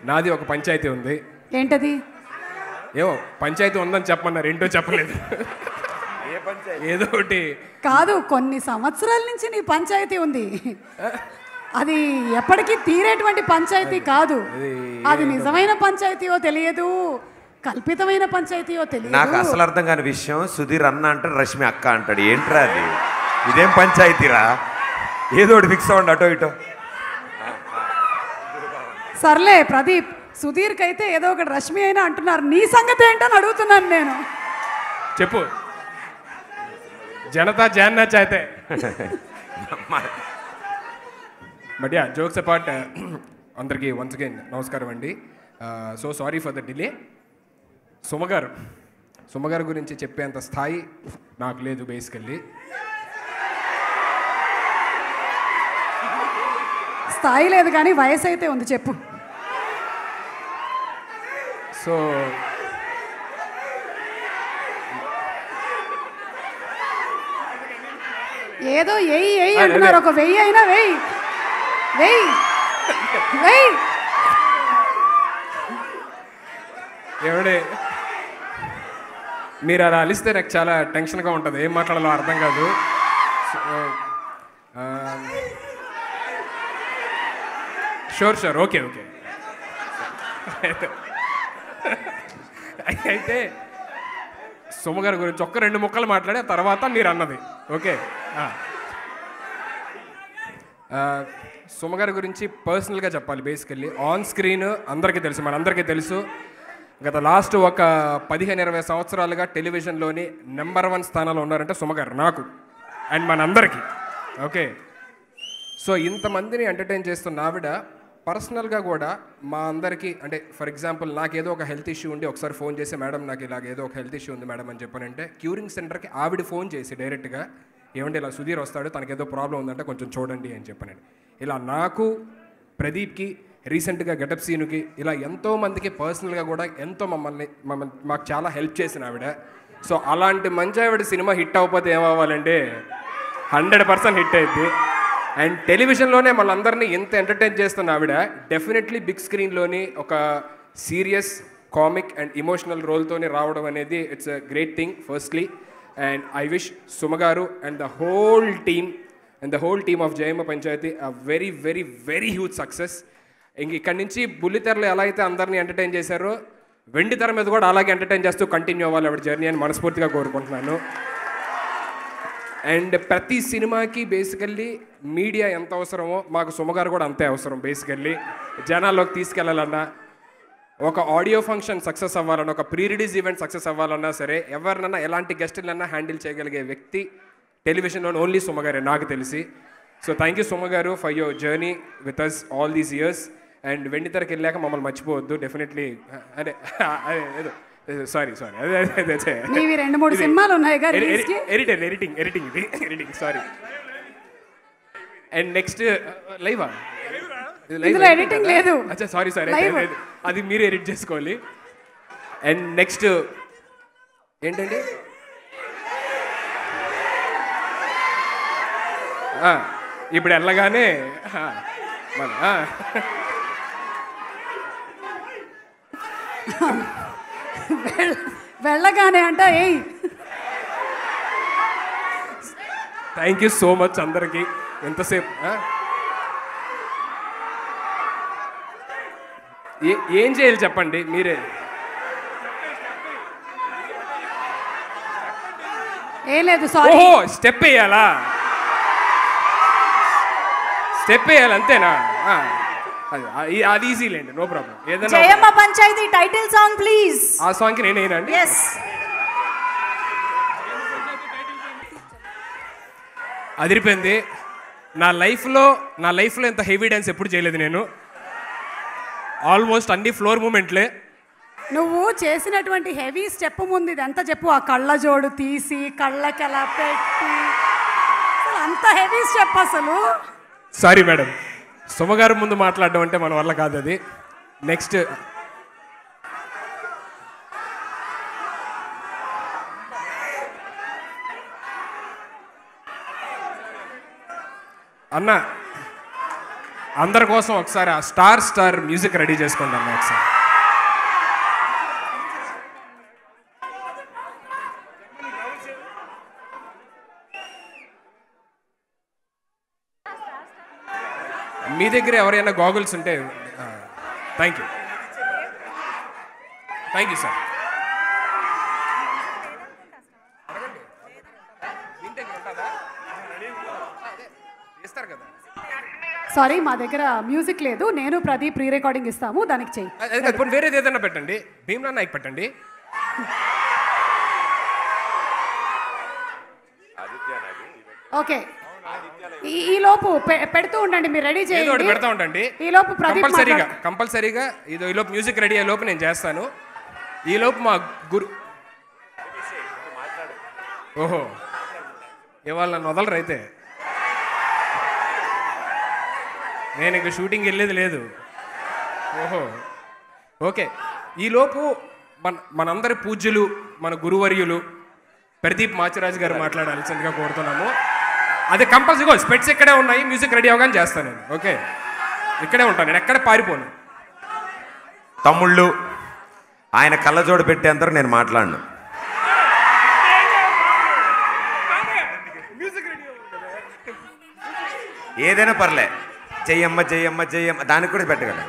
నాది ఒక పంచాయతీ ఉంది. ఏంటది? ఏమో పంచాయతీ ఉందని చెప్పమన్నారు, ఏంటో చెప్పలేదు. ఏదో ఒకటి కాదు, కొన్ని సంవత్సరాల నుంచి నీ పంచాయతీ ఉంది. అది ఎప్పటికీ తీరేటువంటి పంచాయతీ కాదు. అది నిజమైన పంచాయతీయో తెలియదు, కల్పితమైన పంచాయతీయో తెలియదు. నాకు అసలు అర్థం కాని విషయం, సుధీర్ అన్న అంటాడు, రష్మి అక్క అంటాడు. ఏంట్రా అది? ఇదేం పంచాయతీరా? ఏదో ఒకటి ఫిక్స్ అవ్వండి అటో ఇటో. సర్లే ప్రదీప్, సుధీర్కి అయితే ఏదో ఒకటి రష్మి అయినా అంటున్నారు. నీ సంగతి ఏంటని అడుగుతున్నాను నేను. చెప్పు. జనతా జాన్నా చాయితే. బట్ యా, జోక్స్ అపార్ట్, అందరికీ వన్స్ అగైన్ నమస్కారం అండి. So sorry for the delay. సుమగారు గురించి చెప్పేంత స్థాయి నాకు లేదు బేసికల్లీ. స్థాయి లేదు కానీ వయసు అయితే ఉంది, చెప్పు. సో ఏదో ఎయ్యి అంటున్నారు. ఒక 1000 అయినా వెయ్యి. ఏమంటే మీరు అలా అలిస్తే నాకు చాలా టెన్షన్గా ఉంటుంది, ఏం మాట్లాడాలో అర్థం కాదు. Sure okay. అయితే సుమగారి గురించి ఒక్క 2 ముక్కలు మాట్లాడే తర్వాత మీరు అన్నది ఓకే. సుమగారి గురించి పర్సనల్గా చెప్పాలి. బేసికల్లీ ఆన్ స్క్రీన్ అందరికీ తెలుసు, మనందరికీ తెలుసు. గత లాస్ట్ ఒక 15-20 సంవత్సరాలుగా టెలివిజన్లోని నెంబర్ 1 స్థానంలో ఉన్నారంటే సుమగారు, నాకు అండ్ మనందరికీ. ఓకే, సో ఇంతమందిని ఎంటర్టైన్ చేస్తున్న ఆవిడ పర్సనల్గా కూడా మా అందరికీ, అంటే ఫర్ ఎగ్జాంపుల్ నాకు ఏదో ఒక హెల్త్ ఇష్యూ ఉండి ఒకసారి ఫోన్ చేసి, మేడం నాకు ఇలాగ ఏదో ఒక హెల్త్ ఇష్యూ ఉంది మేడం అని చెప్పానంటే, క్యూరింగ్ సెంటర్కి ఆవిడ ఫోన్ చేసి డైరెక్ట్గా, ఏమంటే ఇలా సుధీర్ వస్తాడు, తనకేదో ప్రాబ్లం ఉందంటే కొంచెం చూడండి అని చెప్పానండి. ఇలా నాకు, ప్రదీప్కి, రీసెంట్గా గెటప్ సీనుకి, ఇలా ఎంతోమందికి పర్సనల్గా కూడా ఎంతో మాకు చాలా హెల్ప్ చేసిన ఆవిడ. సో అలాంటి మంచి ఆవిడ సినిమా హిట్ అవ్వకపోతే ఏమవ్వాలంటే 100% హిట్ అయింది. అండ్ టెలివిజన్లోనే మనందరినీ ఎంత ఎంటర్టైన్ చేస్తున్న ఆవిడ డెఫినెట్లీ బిగ్ స్క్రీన్లోని ఒక సీరియస్ కామిక్ అండ్ ఇమోషనల్ రోల్తోనే రావడం అనేది it's a great thing firstly. And I wish సుమగారు and the whole team of Jayamma Panchayathi a very very very huge success. ఇక్కడి నుంచి బుల్లితెరలో ఎలా అయితే అందరినీ ఎంటర్టైన్ చేశారో, వెండి తెర మీద కూడా అలాగే ఎంటర్టైన్ చేస్తూ కంటిన్యూ అవ్వాలి ఆవిడ జర్నీ అని మనస్ఫూర్తిగా కోరుకుంటున్నాను. అండ్ ప్రతి సినిమాకి బేసికల్లీ మీడియా ఎంత అవసరమో మాకు సుమగారు కూడా అంతే అవసరం. బేసికల్లీ జనాల్లోకి తీసుకెళ్లాలన్నా, ఒక ఆడియో ఫంక్షన్ సక్సెస్ అవ్వాలన్నా, ఒక ప్రీ రిలీజ్ ఈవెంట్ సక్సెస్ అవ్వాలన్నా సరే, ఎవరినన్నా ఎలాంటి గెస్టులన్నా హ్యాండిల్ చేయగలిగే వ్యక్తి టెలివిజన్లో ఓన్లీ సుమగారే నాకు తెలిసి. సో థ్యాంక్ యూ సుమగారు for your journey with us all these years. And వెండితెరకి వెళ్ళాక మమ్మల్ని మర్చిపోవద్దు డెఫినెట్లీ. అదే ఏదో సారీ అదే 2-3 సినిమాలు ఉన్నాయి. Editing sorry. అండ్ నెక్స్ట్ లైవా? ఎడిటింగ్ లేదు. అచ్చా సారీ అది మీరు ఎడిట్ చేసుకోవాలి. అండ్ నెక్స్ట్ ఏంటండి, ఇప్పుడు వెళ్ళగానే వెళ్ళగానే అంట. థ్యాంక్ యూ సో మచ్ అందరికీ. ఎంతసేపు ఏం చేయాలి చెప్పండి మీరే. ఏం లేదు, సారీ. ఓహో, స్టెప్ వేయాలా? స్టెప్ వేయాలి అంతేనా? అది ఈజీ లేండి, నో ప్రాబ్లం. ఏదైనా Jayamma Panchayathi title song please. ఆ సాంగ్కి నేనేనండి. yes అదిరిపోయింది. నా లైఫ్లో ఇంత హెవీ డాన్స్ ఎప్పుడు చేయలేదు నేను. ఆల్మోస్ట్ అన్ని ఫ్లోర్ మూమెంట్లే. నువ్వు చేసినటువంటి హెవీ స్టెప్ ముందు ఇదంతా చెప్పు. ఆ కళ్ళజోడు తీసి కళ్ళకి అలా పెట్టి, అంత హెవీ స్టెప్ అసలు. సారీ మేడం, సుమగారు ముందు మాట్లాడడం అంటే మన వల్ల కాదు అది. నెక్స్ట్ అన్న అందరి కోసం ఒకసారి ఆ స్టార్ మ్యూజిక్ రెడీ చేసుకోండి అన్న ఒకసారి. మీ దగ్గర ఎవరైనా గాగుల్స్ ఉంటే థ్యాంక్ యూ సార్. సారీ, మా దగ్గర మ్యూజిక్ లేదు. నేను ప్రదీప్ ప్రీ రికార్డింగ్ ఇస్తాము, దానికి చెయ్యి. వేరేది ఏదైనా పెట్టండి, భీమ్లా నాయక్ పెట్టండి. ఓకే, ఈ లోపు పెడుతూ ఉండండి, మీరు రెడీ చేయండి. పెడతా ఉండండి. ఈ లోపు ప్రదీప్ కంపల్సరీగా ఈ లోపు మ్యూజిక్ రెడీ అయ్యే లోపు నేను చేస్తాను. ఈ లోపు మా గురు ఓహో ఇవాళ నన్ను వదలరు అయితే. నేను ఇంక షూటింగ్ వెళ్ళేది లేదు. ఓహో ఓకే. ఈలోపు మనందరి పూజ్యులు మన గురువర్యులు ప్రదీప్ మాచిరాజు గారు మాట్లాడాల్సిందిగా కోరుతున్నాము. అది కంపల్సరీగా స్పెట్స్ ఇక్కడే ఉన్నాయి, మ్యూజిక్ రెడీ అవగానే చేస్తాను నేను. ఓకే, ఇక్కడే ఉంటాను నేను, ఎక్కడ పారిపోను. తమ్ముళ్ళు ఆయన కళ్ళజోడు పెట్టేంతవరకు నేను మాట్లాడను. ఏదైనా పర్లే, చెయ్యమ్మ చెయ్యమ్మ చెయ్యమ్మ దానికి కూడా పెట్టగలను.